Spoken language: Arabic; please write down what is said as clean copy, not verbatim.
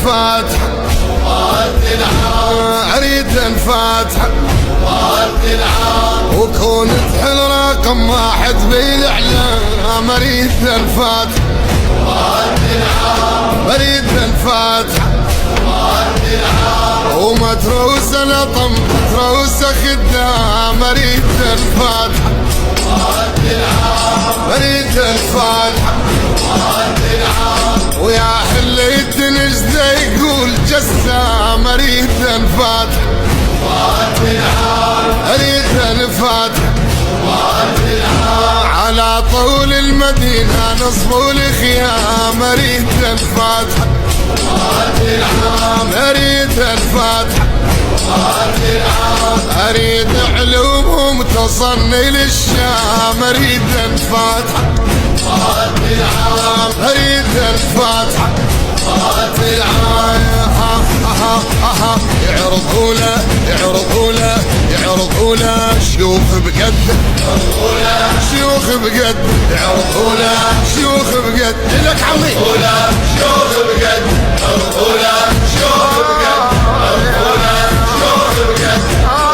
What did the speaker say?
الفاتحة اريد الفاتحة وكون تحل رقم واحد بالاعلام اريد الفاتحة اريد الفاتحة ومتروسة لطم متروسة خدام اريد الفاتحة اريد الفاتحة ويا حليت نجده يقول جسام اريد الفاتحة اريد الفاتحة على طول المدينة نصبوا الخيام اريد الفاتحة اريد الفاتحة اريد علومهم تصلني للشام اريد الفاتحة اريد الفاتحة يعرضوا له يعرضوا له يعرضوا له شيوخ بقد شيوخ بقد يعرضوا له شيوخ بقد لك عمي شيوخ بقد يعرضوا له